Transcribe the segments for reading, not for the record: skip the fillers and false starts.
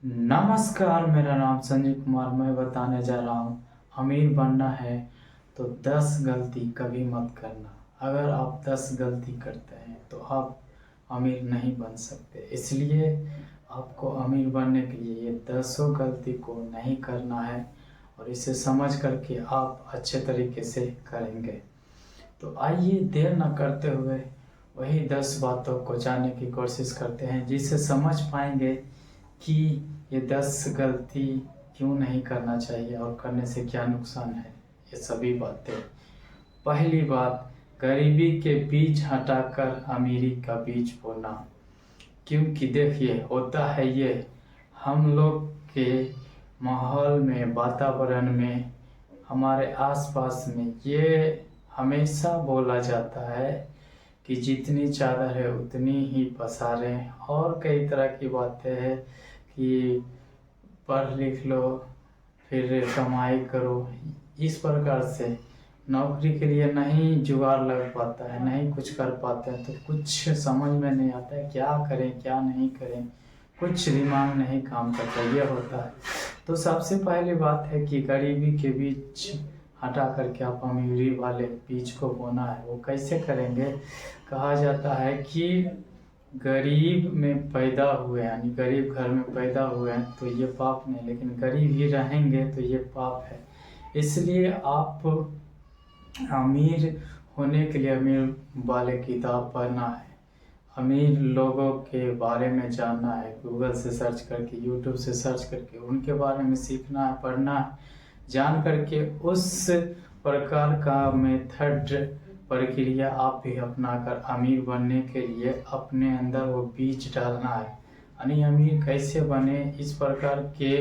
नमस्कार, मेरा नाम संजय कुमार। मैं बताने जा रहा हूँ, अमीर बनना है तो 10 गलती कभी मत करना। अगर आप 10 गलती करते हैं तो आप अमीर नहीं बन सकते। इसलिए आपको अमीर बनने के लिए ये 10 गलती को नहीं करना है और इसे समझ करके आप अच्छे तरीके से करेंगे। तो आइए देर न करते हुए वही 10 बातों को जानने की कोशिश करते हैं, जिससे समझ पाएंगे कि ये 10 गलती क्यों नहीं करना चाहिए और करने से क्या नुकसान है। ये सभी बातें। पहली बात, गरीबी के बीज हटाकर अमीरी का बीज बोना। क्योंकि देखिए होता है ये, हम लोग के माहौल में, वातावरण में, हमारे आसपास में ये हमेशा बोला जाता है कि जितनी चादर है उतनी ही पसारें, और कई तरह की बातें हैं कि पढ़ लिख लो फिर कमाई करो। इस प्रकार से नौकरी के लिए नहीं जुगाड़ लग पाता है, नहीं कुछ कर पाते हैं, तो कुछ समझ में नहीं आता है क्या करें क्या नहीं करें, कुछ दिमाग नहीं काम करता, ये होता है। तो सबसे पहली बात है कि गरीबी के बीच हटा करके आप अमीरी वाले बीज को बोना है। वो कैसे करेंगे? कहा जाता है कि गरीब में पैदा हुए, यानी गरीब घर में पैदा हुए हैं तो ये पाप नहीं, लेकिन गरीब ही रहेंगे तो ये पाप है। इसलिए आप अमीर होने के लिए अमीर वाले किताब पढ़ना है, अमीर लोगों के बारे में जानना है, गूगल से सर्च करके, यूट्यूब से सर्च करके उनके बारे में सीखना है, पढ़ना है, जान करके उस प्रकार का मेथड, प्रक्रिया आप भी अपना कर अमीर बनने के लिए अपने अंदर वो बीज डालना है। यानी अमीर कैसे बने, इस प्रकार के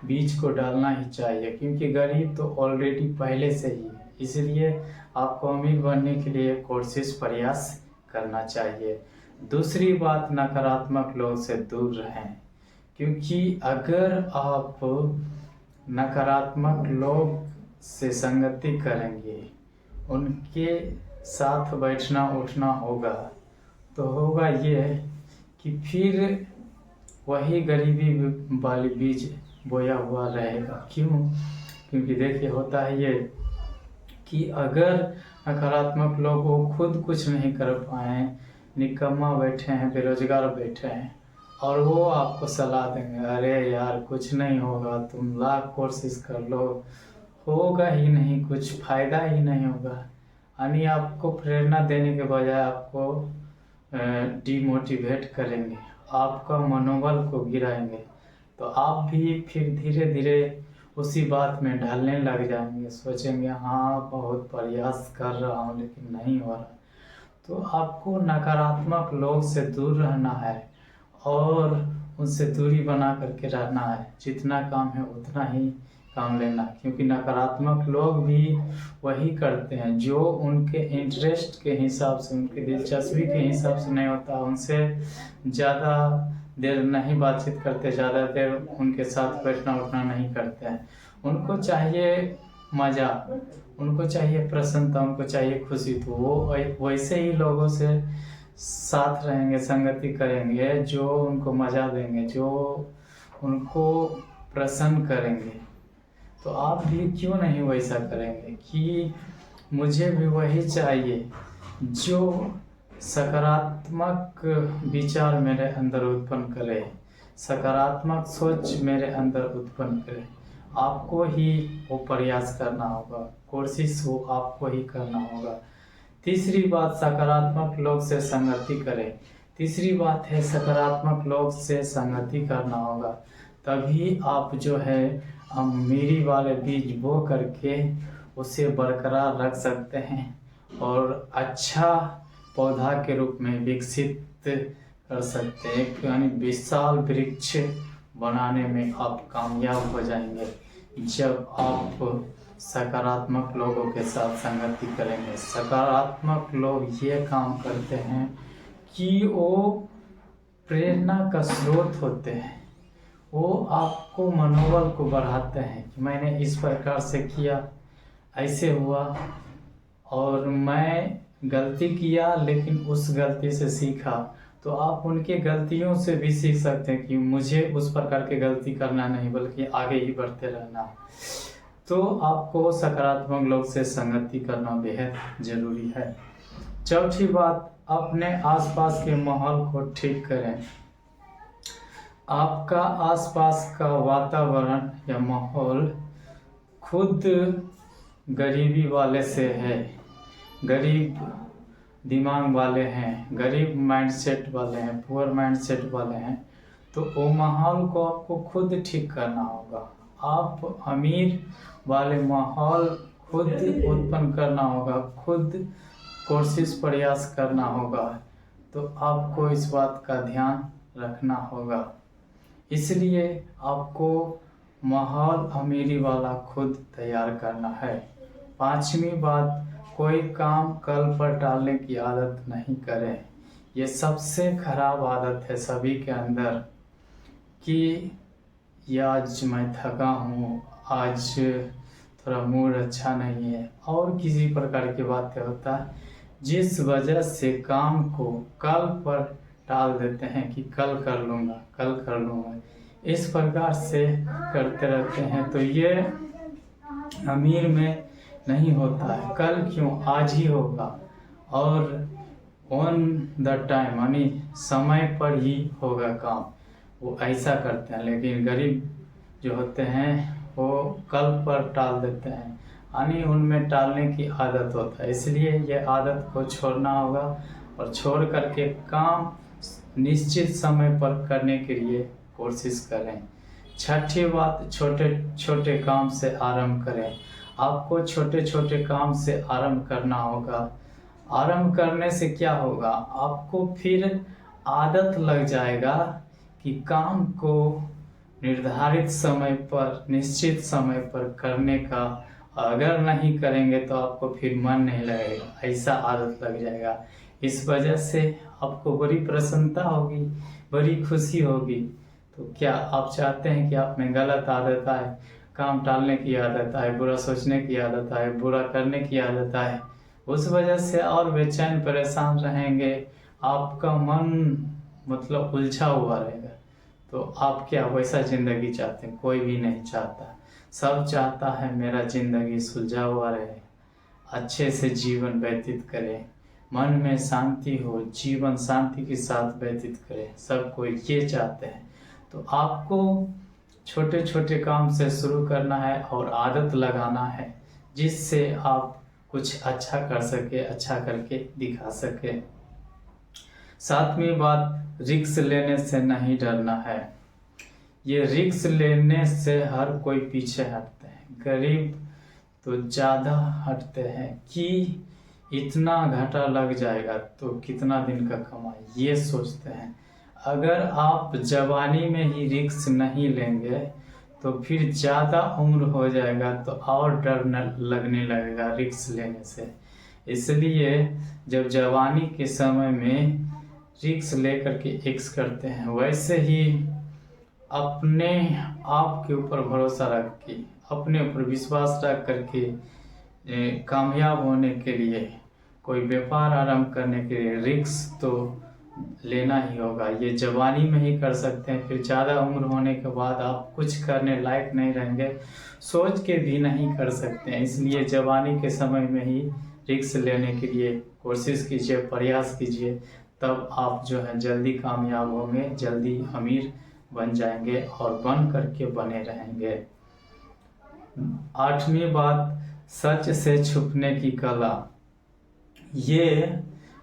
बीज को डालना ही चाहिए, क्योंकि गरीब तो ऑलरेडी पहले से ही है। इसलिए आपको अमीर बनने के लिए कोशिश प्रयास करना चाहिए। दूसरी बात, नकारात्मक लोग से दूर रहें, क्योंकि अगर आप नकारात्मक लोग से संगति करेंगे, उनके साथ बैठना उठना होगा, तो होगा ये कि फिर वही गरीबी वाली बीज बोया हुआ रहेगा। क्यों? क्योंकि देखिए होता है ये कि अगर नकारात्मक लोग वो खुद कुछ नहीं कर पाए, निकम्मा बैठे हैं, बेरोजगार बैठे हैं, और वो आपको सलाह देंगे, अरे यार कुछ नहीं होगा, तुम लाख कोशिश कर लो, होगा ही नहीं, कुछ फायदा ही नहीं होगा। यानी आपको प्रेरणा देने के बजाय आपको डिमोटिवेट करेंगे, आपका मनोबल को गिराएंगे। तो आप भी फिर धीरे धीरे उसी बात में ढलने लग जाएंगे, सोचेंगे हाँ बहुत प्रयास कर रहा हूँ लेकिन नहीं हो रहा। तो आपको नकारात्मक लोग से दूर रहना है और उनसे दूरी बना करके रहना है। जितना काम है उतना ही काम लेना, क्योंकि नकारात्मक लोग भी वही करते हैं जो उनके इंटरेस्ट के हिसाब से, उनकी दिलचस्पी के हिसाब से नहीं होता। उनसे ज़्यादा देर नहीं बातचीत करते, ज़्यादा देर उनके साथ बैठना उठना नहीं करते हैं। उनको चाहिए मज़ा, उनको चाहिए प्रसन्नता, उनको चाहिए खुशी। तो वो वैसे ही लोगों से साथ रहेंगे, संगति करेंगे जो उनको मज़ा देंगे, जो उनको प्रसन्न करेंगे। तो आप भी क्यों नहीं वैसा करेंगे कि मुझे भी वही चाहिए जो सकारात्मक विचार मेरे अंदर उत्पन्न करे, सकारात्मक सोच मेरे अंदर उत्पन्न करे। आपको ही वो प्रयास करना होगा, कोशिश वो आपको ही करना होगा। तीसरी बात, सकारात्मक लोग से संगति करें। तीसरी बात है सकारात्मक लोग से संगति करना होगा, तभी आप जो है अमीरी वाले बीज बो करके उसे बरकरार रख सकते हैं और अच्छा पौधा के रूप में विकसित कर सकते हैं। यानी विशाल वृक्ष बनाने में आप कामयाब हो जाएंगे जब आप सकारात्मक लोगों के साथ संगति करेंगे। सकारात्मक लोग ये काम करते हैं कि वो प्रेरणा का स्रोत होते हैं, वो आपको मनोबल को बढ़ाते हैं कि मैंने इस प्रकार से किया, ऐसे हुआ, और मैं गलती किया लेकिन उस गलती से सीखा, तो आप उनके गलतियों से भी सीख सकते हैं कि मुझे उस प्रकार की गलती करना नहीं, बल्कि आगे ही बढ़ते रहना। तो आपको सकारात्मक लोग से संगति करना बेहद जरूरी है। चौथी बात, अपने आसपास के माहौल को ठीक करें। आपका आसपास का वातावरण या माहौल खुद गरीबी वाले से है, गरीब दिमाग वाले हैं, गरीब माइंडसेट वाले हैं, पुअर माइंडसेट वाले हैं, तो वो माहौल को आपको खुद ठीक करना होगा। आप अमीर वाले माहौल खुद उत्पन्न करना होगा, खुद कोशिश प्रयास करना होगा। तो आपको इस बात का ध्यान रखना होगा। इसलिए आपको माहौल अमीरी वाला खुद तैयार करना है। पांचवी बात, कोई काम कल पर टालने की आदत नहीं करें। ये सबसे खराब आदत है सभी के अंदर कि आज मैं थका हूँ, आज थोड़ा मूड अच्छा नहीं है, और किसी प्रकार की बातें होता है जिस वजह से काम को कल पर टाल देते हैं कि कल कर लूँगा, कल कर लूँगा। इस प्रकार से करते रहते हैं तो ये अमीर में नहीं होता है। कल क्यों, आज ही होगा, और ऑन द टाइम यानी समय पर ही होगा काम, वो ऐसा करते हैं। लेकिन गरीब जो होते हैं वो कल पर टाल देते हैं, यानी उनमें टालने की आदत होता है। इसलिए ये आदत को छोड़ना होगा और छोड़ करके काम निश्चित समय पर करने के लिए कोशिश करें। छठी बात, छोटे छोटे काम से आरंभ करें। आपको छोटे छोटे काम से आरंभ करना होगा। आरंभ करने से क्या होगा, आपको फिर आदत लग जाएगा कि काम को निर्धारित समय पर, निश्चित समय पर करने का। अगर नहीं करेंगे तो आपको फिर मन नहीं लगेगा, ऐसा आदत लग जाएगा। इस वजह से आपको बड़ी प्रसन्नता होगी, बड़ी खुशी होगी। तो क्या आप चाहते हैं कि आप में गलत आदत आए, काम टालने की आदत आए, बुरा सोचने की आदत आए, बुरा करने की आदत आए? उस वजह से और बेचैन परेशान रहेंगे, आपका मन मतलब उलझा हुआ रहेगा। तो आप क्या वैसा ज़िंदगी चाहते हैं? कोई भी नहीं चाहता। सब चाहता है मेरा ज़िंदगी सुलझा हुआ रहे, अच्छे से जीवन व्यतीत करें, मन में शांति हो, जीवन शांति के साथ व्यतीत करें। सब कोई ये चाहते हैं। तो आपको छोटे छोटे काम से शुरू करना है और आदत लगाना है, जिससे आप कुछ अच्छा कर सके, अच्छा करके दिखा सके। सातवीं बात, रिस्क लेने से नहीं डरना है। ये रिस्क लेने से हर कोई पीछे हटते हैं, गरीब तो ज़्यादा हटते हैं कि इतना घाटा लग जाएगा तो कितना दिन का कमाई, ये सोचते हैं। अगर आप जवानी में ही रिस्क नहीं लेंगे तो फिर ज़्यादा उम्र हो जाएगा तो और डर लगने लगेगा रिस्क लेने से। इसलिए जब जवानी के समय में रिस्क लेकर के एक्स करते हैं, वैसे ही अपने आप के ऊपर भरोसा रख के, अपने ऊपर विश्वास रख करके कामयाब होने के लिए, कोई व्यापार आरंभ करने के लिए रिस्क तो लेना ही होगा। ये जवानी में ही कर सकते हैं, फिर ज़्यादा उम्र होने के बाद आप कुछ करने लायक नहीं रहेंगे, सोच के भी नहीं कर सकते हैं। इसलिए जवानी के समय में ही रिस्क लेने के लिए कोशिश कीजिए, प्रयास कीजिए, तब आप जो है जल्दी कामयाब होंगे, जल्दी अमीर बन जाएंगे और बन करके बने रहेंगे। आठवीं बात, सच से छुपने की कला। ये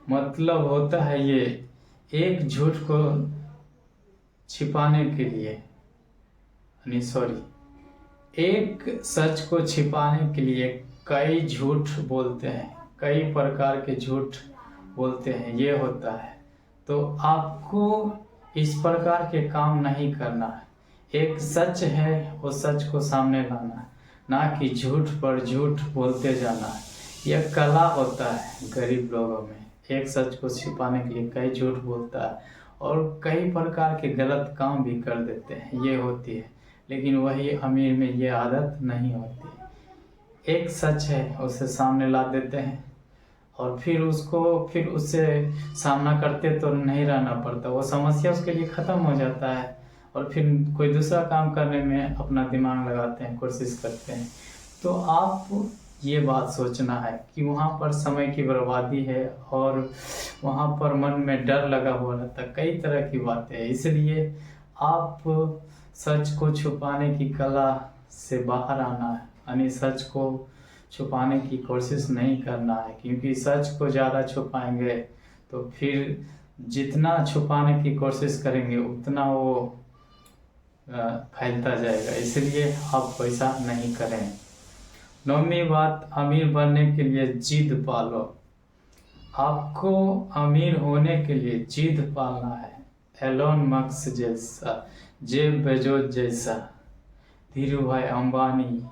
मतलब होता है ये एक झूठ को छिपाने के लिए, एक सच को छिपाने के लिए कई झूठ बोलते हैं, कई प्रकार के झूठ बोलते हैं, ये होता है। तो आपको इस प्रकार के काम नहीं करना है। एक सच है, वो सच को सामने लाना है, ना कि झूठ पर झूठ बोलते जाना है। यह कला होता है गरीब लोगों में, एक सच को छिपाने के लिए कई झूठ बोलता है और कई प्रकार के गलत काम भी कर देते हैं, ये होती है। लेकिन वही अमीर में ये आदत नहीं होती। एक सच है उसे सामने ला देते हैं और फिर उससे सामना करते तो नहीं रहना पड़ता, वो समस्या उसके लिए ख़त्म हो जाता है और फिर कोई दूसरा काम करने में अपना दिमाग लगाते हैं, कोशिश करते हैं। तो आप ये बात सोचना है कि वहाँ पर समय की बर्बादी है और वहाँ पर मन में डर लगा हुआ रहता है, कई तरह की बातें हैं। इसलिए आप सच को छुपाने की कला से बाहर आना है, यानी सच को छुपाने की कोशिश नहीं करना है, क्योंकि सच को ज़्यादा छुपाएंगे तो फिर जितना छुपाने की कोशिश करेंगे उतना वो फैलता जाएगा। इसलिए आप वैसा नहीं करें। 9वीं बात, अमीर बनने के लिए जिद पालो। आपको अमीर होने के लिए जिद पालना है। एलोन मस्क जैसा, जेफ बेजोस जैसा, धीरू भाई अंबानी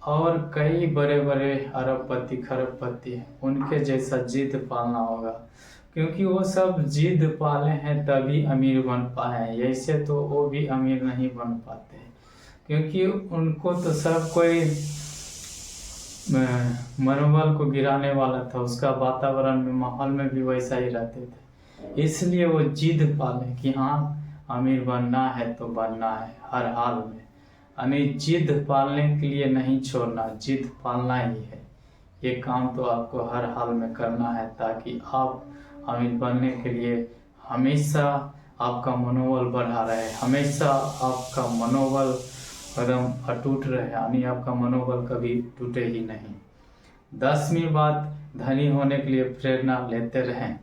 और कई बड़े बड़े अरबपति खरबपति, उनके जैसा जिद पालना होगा, क्योंकि वो सब जिद पाले हैं तभी अमीर बन पाए हैं। ऐसे तो वो भी अमीर नहीं बन पाते, क्योंकि उनको तो सब कोई मनोबल को गिराने वाला था, उसका वातावरण में माहौल में भी वैसा ही रहते थे। इसलिए वो जिद पाले कि हाँ अमीर बनना है तो बनना है हर हाल में, यानी जिद पालने के लिए नहीं छोड़ना, जिद पालना ही है। ये काम तो आपको हर हाल में करना है ताकि आप अमीर बनने के लिए हमेशा आपका मनोबल बढ़ा रहे, हमेशा आपका मनोबल एकदम अटूट रहे, यानी आपका मनोबल कभी टूटे ही नहीं। 10वीं बात, धनी होने के लिए प्रेरणा लेते रहें।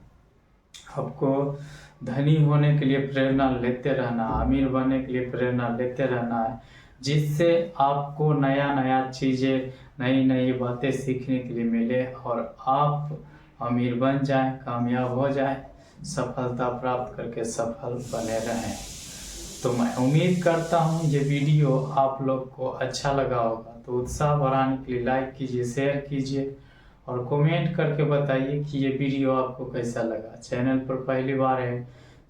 आपको धनी होने के लिए प्रेरणा लेते रहना, अमीर बनने के लिए प्रेरणा लेते रहना है, जिससे आपको नया नया चीज़ें, नई नई बातें सीखने के लिए मिले और आप अमीर बन जाएं, कामयाब हो जाएं, सफलता प्राप्त करके सफल बने रहें। तो मैं उम्मीद करता हूँ ये वीडियो आप लोग को अच्छा लगा होगा। तो उत्साह बढ़ाने के लिए लाइक कीजिए, शेयर कीजिए और कमेंट करके बताइए कि ये वीडियो आपको कैसा लगा। चैनल पर पहली बार है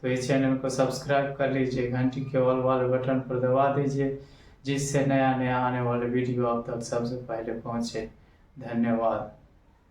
तो इस चैनल को सब्सक्राइब कर लीजिए, घंटी के ऑल वाले बटन पर दबा दीजिए, जिससे नया नया आने वाले वीडियो आप तक सबसे पहले पहुँचे। धन्यवाद।